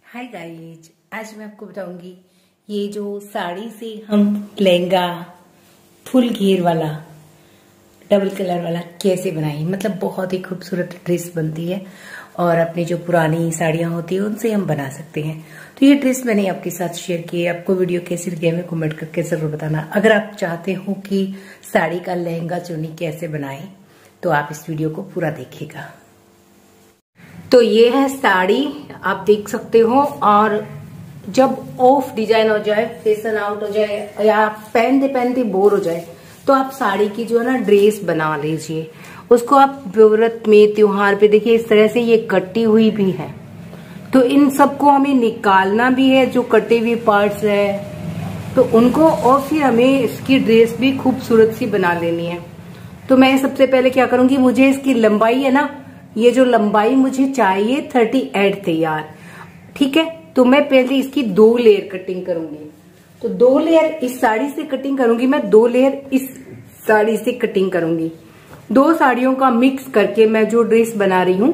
Hi guys, आज मैं आपको बताऊंगी ये जो साड़ी से हम लहंगा फुल घेर वाला डबल कलर वाला कैसे बनाएं। मतलब बहुत ही खूबसूरत ड्रेस बनती है और अपनी जो पुरानी साड़ियां होती है उनसे हम बना सकते हैं। तो ये ड्रेस मैंने आपके साथ शेयर की है। आपको वीडियो कैसी लगी हमें कमेंट करके जरूर बताना। अगर आप चाहते हो कि साड़ी का लहंगा चुन्नी कैसे बनाएं तो आप इस वीडियो को पूरा देखिएगा। तो ये है साड़ी, आप देख सकते हो। और जब ऑफ डिजाइन हो जाए, फैशन आउट हो जाए या पहनते पहनते बोर हो जाए तो आप साड़ी की जो है ना ड्रेस बना लीजिए। उसको आप व्रत में त्योहार पे देखिए इस तरह से ये कटी हुई भी है। तो इन सबको हमें निकालना भी है, जो कटे हुए पार्ट्स है तो उनको, और फिर हमें इसकी ड्रेस भी खूबसूरत सी बना लेनी है। तो मैं सबसे पहले क्या करूंगी, मुझे इसकी लंबाई है ना, ये जो लंबाई मुझे चाहिए 38 तैयार, ठीक है। तो मैं पहले इसकी 2 लेयर कटिंग करूंगी। तो 2 लेयर इस साड़ी से कटिंग करूंगी मैं, 2 लेयर इस साड़ी से कटिंग करूंगी। 2 साड़ियों का मिक्स करके मैं जो ड्रेस बना रही हूँ,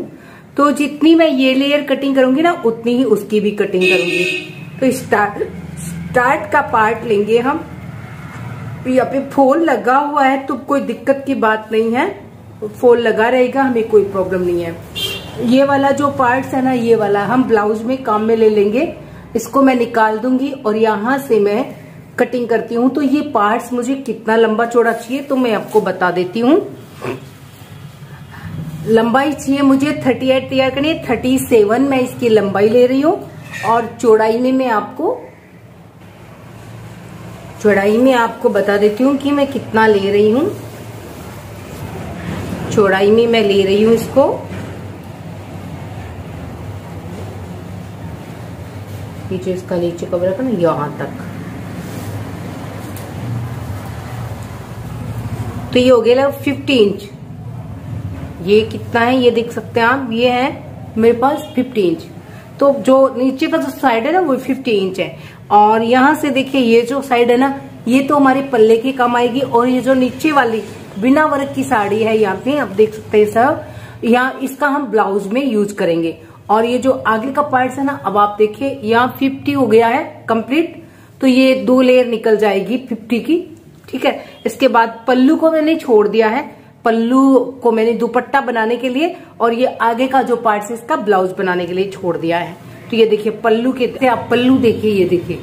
तो जितनी मैं ये लेयर कटिंग करूंगी ना उतनी ही उसकी भी कटिंग करूंगी। तो स्टार्ट का पार्ट लेंगे हम। यहाँ पे फोल लगा हुआ है तो कोई दिक्कत की बात नहीं है, फोल लगा रहेगा, हमें कोई प्रॉब्लम नहीं है। ये वाला जो पार्ट्स है ना, ये वाला हम ब्लाउज में काम में ले लेंगे। इसको मैं निकाल दूंगी और यहाँ से मैं कटिंग करती हूँ। तो ये पार्ट्स मुझे कितना लंबा चौड़ा चाहिए तो मैं आपको बता देती हूँ। लंबाई चाहिए मुझे 38 तैयार करनी है, 37 मैं इसकी लंबाई ले रही हूँ। और चौड़ाई में आपको बता देती हूँ कि मैं कितना ले रही हूँ। चौड़ाई में मैं ले रही हूं इसको जो इसका नीचे कवर है ना यहां तक। तो ये हो गया 50 इंच। ये कितना है ये देख सकते हैं आप, ये है मेरे पास 50 इंच। तो जो नीचे का जो साइड है ना वो 50 इंच है। और यहां से देखिए ये जो साइड है ना, ये तो हमारे पल्ले की काम आएगी। और ये जो नीचे वाली बिना वर्क की साड़ी है, यहाँ पे आप देख सकते हैं सब, यहाँ इसका हम ब्लाउज में यूज करेंगे। और ये जो आगे का पार्ट है ना, अब आप देखिए यहाँ 50 हो गया है कंप्लीट। तो ये 2 लेयर निकल जाएगी 50 की, ठीक है। इसके बाद पल्लू को मैंने छोड़ दिया है, पल्लू को मैंने दुपट्टा बनाने के लिए, और ये आगे का जो पार्ट है इसका ब्लाउज बनाने के लिए छोड़ दिया है। तो ये देखिए पल्लू के, आप पल्लू देखिए, ये देखिए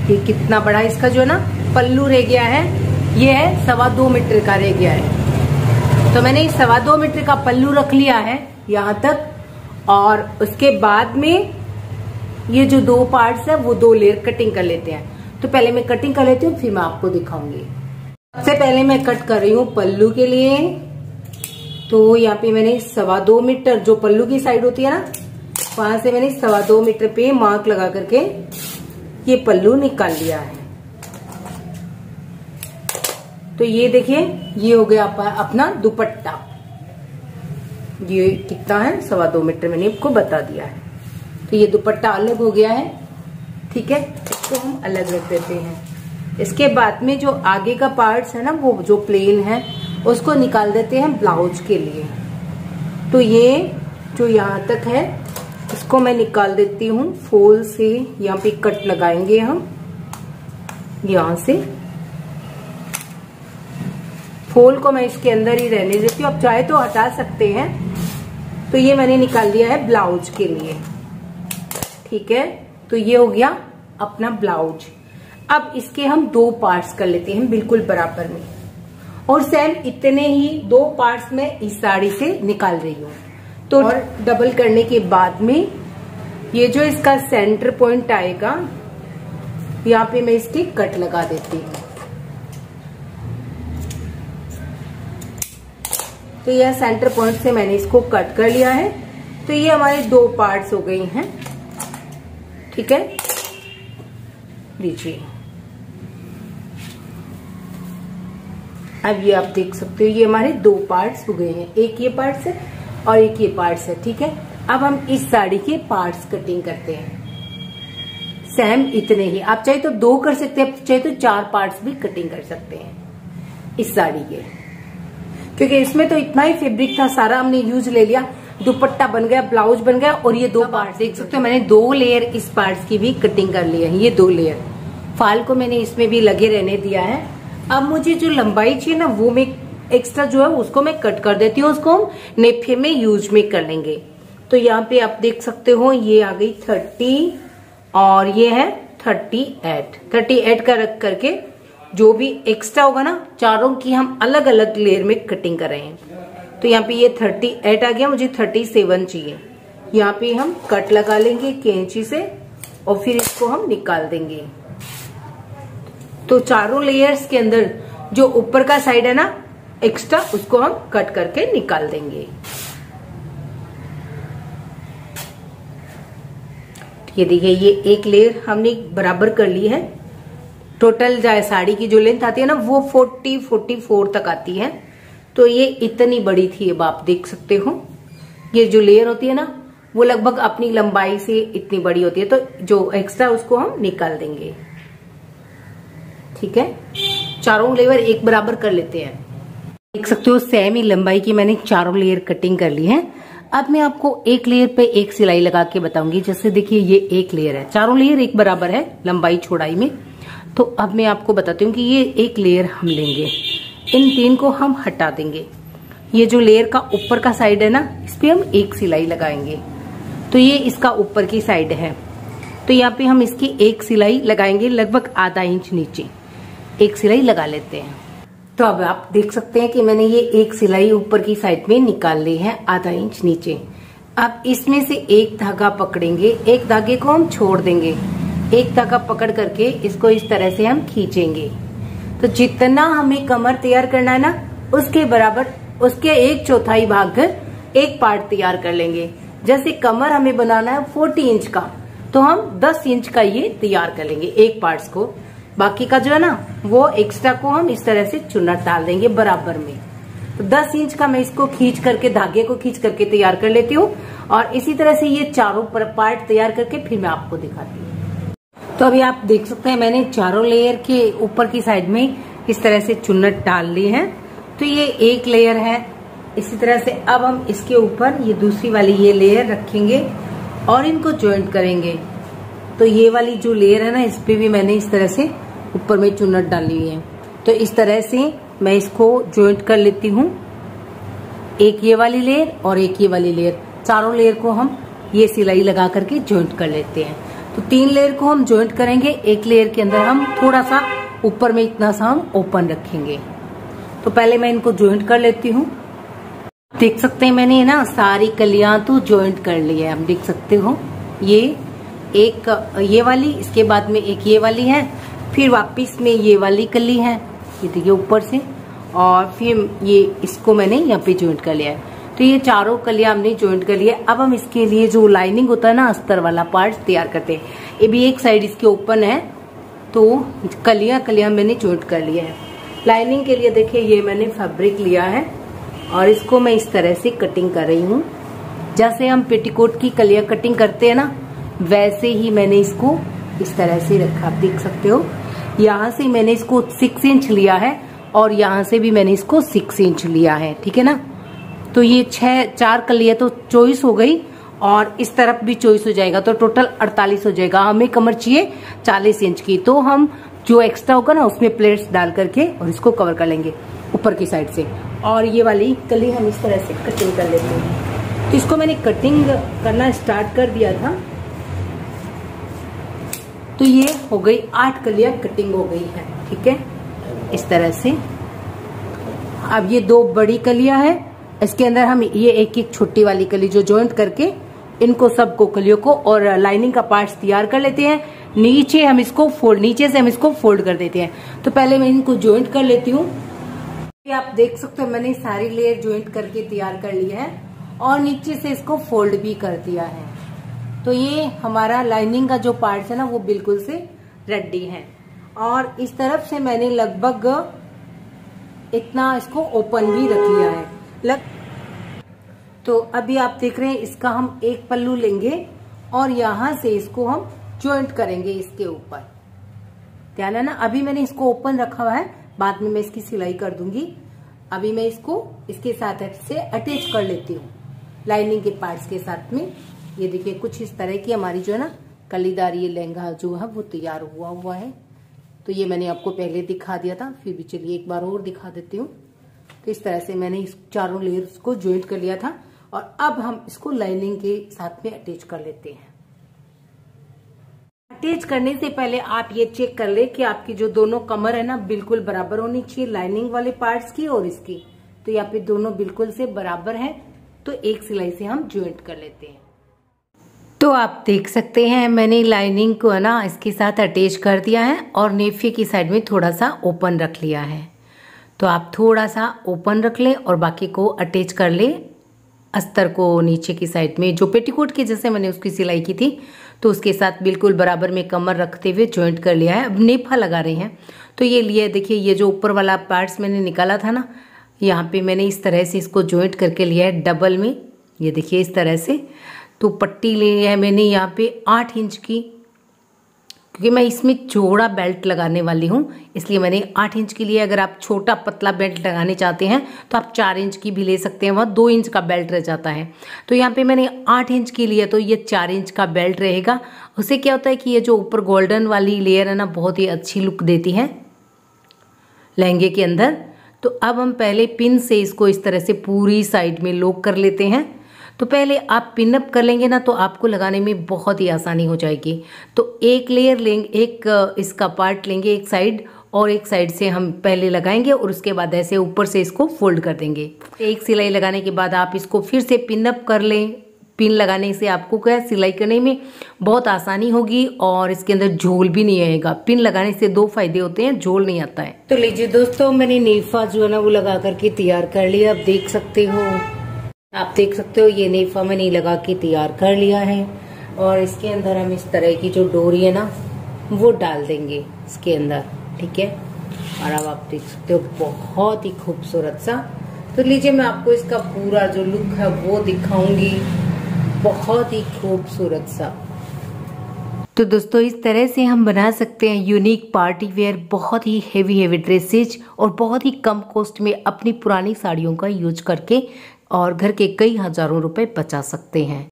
ये कितना बड़ा इसका जो है ना पल्लू रह गया है। ये है 2.25 मीटर का रह गया है। तो मैंने 2.25 मीटर का पल्लू रख लिया है यहाँ तक। और उसके बाद में ये जो 2 पार्ट्स है वो 2 लेयर कटिंग कर लेते हैं। तो पहले मैं कटिंग कर लेती हूँ, फिर मैं आपको दिखाऊंगी। सबसे पहले मैं कट कर रही हूँ पल्लू के लिए। तो यहाँ पे मैंने 2.25 मीटर जो पल्लू की साइड होती है ना, वहां से मैंने 2.25 मीटर पे मार्क लगा करके ये पल्लू निकाल लिया है। तो ये देखिए ये हो गया अपना दुपट्टा। ये कितना है 2.25 मीटर, मैंने आपको बता दिया है। तो ये दुपट्टा अलग हो गया है, ठीक है। इसको हम अलग रख देते हैं। इसके बाद में जो आगे का पार्ट्स है ना, वो जो प्लेन है उसको निकाल देते हैं ब्लाउज के लिए। तो ये जो यहाँ तक है इसको मैं निकाल देती हूँ फोल से। यहाँ पे कट लगाएंगे हम, यहाँ से फोल को मैं इसके अंदर ही रहने देती हूँ, आप चाहे तो हटा सकते हैं। तो ये मैंने निकाल दिया है ब्लाउज के लिए, ठीक है। तो ये हो गया अपना ब्लाउज। अब इसके हम 2 पार्ट्स कर लेते हैं बिल्कुल बराबर में, और सेम इतने ही 2 पार्ट्स में इस साड़ी से निकाल रही हूँ। तो और डबल करने के बाद में ये जो इसका सेंटर पॉइंट आएगा, यहाँ पे मैं इसकी कट लगा देती हूँ। तो यह सेंटर पॉइंट से मैंने इसको कट कर लिया है। तो ये हमारे 2 पार्ट्स हो गई हैं, ठीक है। लीजिए अब ये आप देख सकते हो ये हमारे 2 पार्ट्स हो गए हैं। एक ये पार्ट्स है और एक ये पार्ट्स है, ठीक है। अब हम इस साड़ी के पार्ट्स कटिंग करते हैं। सेम इतने ही, आप चाहे तो 2 कर सकते हैं, चाहे तो 4 पार्ट्स भी कटिंग कर सकते हैं इस साड़ी के, क्योंकि इसमें तो इतना ही फैब्रिक था, सारा हमने यूज ले लिया। दुपट्टा बन गया, ब्लाउज बन गया। और ये दो पार्ट देख सकते हो, मैंने 2 लेयर इस पार्ट्स की भी कटिंग कर ली है। ये 2 लेयर फाल को मैंने इसमें भी लगे रहने दिया है। अब मुझे जो लंबाई चाहिए ना, वो मैं एक्स्ट्रा जो है उसको मैं कट कर देती हूँ। उसको हम नेफे में यूज में कर लेंगे। तो यहाँ पे आप देख सकते हो, ये आ गई 30 और ये है 38 का रख करके जो भी एक्स्ट्रा होगा ना, चारों की हम अलग अलग लेयर में कटिंग कर रहे हैं। तो यहाँ पे ये 38 आ गया, मुझे 37 चाहिए। यहाँ पे हम कट लगा लेंगे कैंची से और फिर इसको हम निकाल देंगे। तो चारों लेयर्स के अंदर जो ऊपर का साइड है ना एक्स्ट्रा, उसको हम कट करके निकाल देंगे। ये देखिए, ये एक लेयर हमने बराबर कर ली है। टोटल जाए साड़ी की जो लेंथ आती है ना, वो 44 तक आती है। तो ये इतनी बड़ी थी। अब आप देख सकते हो, ये जो लेयर होती है ना, वो लगभग अपनी लंबाई से इतनी बड़ी होती है। तो जो एक्स्ट्रा उसको हम निकाल देंगे। ठीक है, चारों लेयर एक बराबर कर लेते हैं। देख सकते हो, सेम ही लंबाई की मैंने चारों लेयर कटिंग कर ली है। अब मैं आपको एक लेयर पे एक सिलाई लगा के बताऊंगी। जैसे देखिए, ये एक लेयर है, चारों लेयर एक बराबर है लंबाई चौड़ाई में। तो अब मैं आपको बताती हूँ कि ये एक लेयर हम लेंगे, इन 3 को हम हटा देंगे। ये जो लेयर का ऊपर का साइड है ना, इस पे हम एक सिलाई लगाएंगे। तो ये इसका ऊपर की साइड है। तो यहाँ पे हम इसकी एक सिलाई लगाएंगे, लगभग आधा इंच नीचे एक सिलाई लगा लेते हैं। तो अब आप देख सकते हैं कि मैंने ये एक सिलाई ऊपर की साइड में निकाल ली है, आधा इंच नीचे। अब इसमें से एक धागा पकड़ेंगे, एक धागे को हम छोड़ देंगे, एक धागा पकड़ करके इसको इस तरह से हम खींचेंगे। तो जितना हमें कमर तैयार करना है ना, उसके बराबर उसके 1/4 भाग एक पार्ट तैयार कर लेंगे। जैसे कमर हमें बनाना है 40 इंच का, तो हम 10 इंच का ये तैयार कर लेंगे एक पार्ट्स को। बाकी का जो है ना, वो एक्स्ट्रा को हम इस तरह से चुन्नट डाल देंगे बराबर में। तो 10 इंच का मैं इसको खींच करके, धागे को खींच करके तैयार कर लेती हूँ। और इसी तरह से ये चारों पार्ट तैयार करके फिर मैं आपको दिखाती हूँ। तो अभी आप देख सकते हैं, मैंने चारों लेयर के ऊपर की साइड में इस तरह से चुन्नट डाल ली है। तो ये एक लेयर है। इसी तरह से अब हम इसके ऊपर ये दूसरी वाली ये लेयर रखेंगे और इनको ज्वाइंट करेंगे। तो ये वाली जो लेयर है ना, इस पे भी मैंने इस तरह से ऊपर में चुन्नट डाली हुई है। तो इस तरह से मैं इसको ज्वाइंट कर लेती हूँ, एक ये वाली लेयर और एक ये वाली लेयर। चारों लेयर को हम ये सिलाई लगा करके ज्वाइंट कर लेते हैं। तो 3 लेयर को हम ज्वाइंट करेंगे। एक लेयर के अंदर हम थोड़ा सा ऊपर में इतना सा हम ओपन रखेंगे। तो पहले मैं इनको ज्वाइंट कर लेती हूँ। देख सकते हैं, मैंने ना सारी कलियां तो ज्वाइंट कर ली है। आप देख सकते हो, ये एक ये वाली, इसके बाद में एक ये वाली है, फिर वापिस में ये वाली कली है, ये देखिए ऊपर से, और फिर ये इसको मैंने यहाँ पे ज्वाइंट कर लिया है। तो ये चारों कलियां हमने ज्वाइंट कर लिया। अब हम इसके लिए जो लाइनिंग होता है ना, अस्तर वाला पार्ट तैयार करते हैं। ये भी एक साइड इसके ओपन है, तो कलियां मैंने ज्वाइंट कर लिया है। लाइनिंग के लिए देखिए, ये मैंने फैब्रिक लिया है और इसको मैं इस तरह से कटिंग कर रही हूँ। जैसे हम पेटीकोट की कलियां कटिंग करते हैं ना, वैसे ही मैंने इसको इस तरह से रखा। आप देख सकते हो, यहाँ से मैंने इसको 6 इंच लिया है और यहाँ से भी मैंने इसको 6 इंच लिया है। ठीक है ना। तो ये 4 कलियां तो 24 हो गई और इस तरफ भी 24 हो जाएगा, तो टोटल 48 हो जाएगा। हमें कमर चाहिए 40 इंच की, तो हम जो एक्स्ट्रा होगा ना, उसमें प्लेट्स डाल करके और इसको कवर कर लेंगे ऊपर की साइड से। और ये वाली कली हम इस तरह से कटिंग कर लेते हैं। तो इसको मैंने कटिंग करना स्टार्ट कर दिया था। तो ये हो गई 8 कलियां कटिंग हो गई है। ठीक है, इस तरह से। अब ये 2 बड़ी कलियां हैं, इसके अंदर हम ये एक छोटी वाली कली जो ज्वाइंट करके इनको सबको कलियों को और लाइनिंग का पार्ट्स तैयार कर लेते हैं। नीचे हम इसको नीचे से हम इसको फोल्ड कर देते हैं। तो पहले मैं इनको ज्वाइंट कर लेती हूँ। आप देख सकते हो, मैंने सारी लेयर ज्वाइंट करके तैयार कर ली है और नीचे से इसको फोल्ड भी कर दिया है। तो ये हमारा लाइनिंग का जो पार्ट है ना, वो बिल्कुल से रेडी है। और इस तरफ से मैंने लगभग इतना इसको ओपन भी रख लिया है। तो अभी आप देख रहे हैं, इसका हम एक पल्लू लेंगे और यहाँ से इसको हम ज्वाइंट करेंगे इसके ऊपर। ध्यान है ना, अभी मैंने इसको ओपन रखा हुआ है, बाद में मैं इसकी सिलाई कर दूंगी। अभी मैं इसको इसके साथ से अटैच कर लेती हूँ। लाइनिंग के पार्ट्स के साथ में। ये देखिए कुछ इस तरह की हमारी जो है ना कलीदार ये लहंगा जो है वो तैयार हुआ है। तो ये मैंने आपको पहले दिखा दिया था, फिर भी चलिए एक बार और दिखा देती हूँ। तो इस तरह से मैंने इस चारों लेयर्स को ज्वाइंट कर लिया था और अब हम इसको लाइनिंग के साथ में अटैच कर लेते हैं। अटैच करने से पहले आप ये चेक कर ले कि आपकी जो दोनों कमर है ना बिल्कुल बराबर होनी चाहिए, लाइनिंग वाले पार्ट्स की और इसकी। तो यहाँ पे दोनों बिल्कुल से बराबर है, तो एक सिलाई से हम ज्वाइंट कर लेते हैं। तो आप देख सकते हैं मैंने लाइनिंग को है ना इसके साथ अटैच कर दिया है और नेफे की साइड में थोड़ा सा ओपन रख लिया है। तो आप थोड़ा सा ओपन रख लें और बाकी को अटैच कर लें अस्तर को नीचे की साइड में, जो पेटीकोट की जैसे मैंने उसकी सिलाई की थी। तो उसके साथ बिल्कुल बराबर में कमर रखते हुए जॉइंट कर लिया है। अब नेफा लगा रहे हैं। तो ये लिए देखिए, ये जो ऊपर वाला पार्ट्स मैंने निकाला था ना, यहाँ पे मैंने इस तरह से इसको जॉइंट करके लिया है डबल में। ये देखिए इस तरह से। तो पट्टी ली है मैंने यहाँ पे 8 इंच की, क्योंकि मैं इसमें चौड़ा बेल्ट लगाने वाली हूँ, इसलिए मैंने 8 इंच की लिया। अगर आप छोटा पतला बेल्ट लगाने चाहते हैं तो आप 4 इंच की भी ले सकते हैं, वहाँ 2 इंच का बेल्ट रह जाता है। तो यहाँ पे मैंने 8 इंच की लिया, तो ये 4 इंच का बेल्ट रहेगा। उससे क्या होता है कि ये जो ऊपर गोल्डन वाली लेयर है ना बहुत ही अच्छी लुक देती है लहंगे के अंदर। तो अब हम पहले पिन से इसको इस तरह से पूरी साइड में लॉक कर लेते हैं। तो पहले आप पिन अप कर लेंगे ना तो आपको लगाने में बहुत ही आसानी हो जाएगी। तो एक लेयर लेंगे, एक इसका पार्ट लेंगे एक साइड, और एक साइड से हम पहले लगाएंगे और उसके बाद ऐसे ऊपर से इसको फोल्ड कर देंगे। एक सिलाई लगाने के बाद आप इसको फिर से पिन अप कर लें। पिन लगाने से आपको क्या सिलाई करने में बहुत आसानी होगी और इसके अंदर झोल भी नहीं आएगा। पिन लगाने से 2 फायदे होते हैं, झोल नहीं आता है। तो लीजिए दोस्तों, मैंने नेफा जो है ना वो लगा करके तैयार कर लिया। आप देख सकते हो ये नेफा मैंने लगा के तैयार कर लिया है। और इसके अंदर हम इस तरह की जो डोरी है ना वो डाल देंगे इसके अंदर, ठीक है। और अब आप देख सकते हो बहुत ही खूबसूरत सा। तो लीजिए मैं आपको इसका पूरा जो लुक है वो दिखाऊंगी, बहुत ही खूबसूरत सा। तो दोस्तों इस तरह से हम बना सकते हैं यूनिक पार्टी वेयर, बहुत ही हेवी ड्रेसेज और बहुत ही कम कॉस्ट में अपनी पुरानी साड़ियों का यूज करके, और घर के कई हजारों रुपए बचा सकते हैं।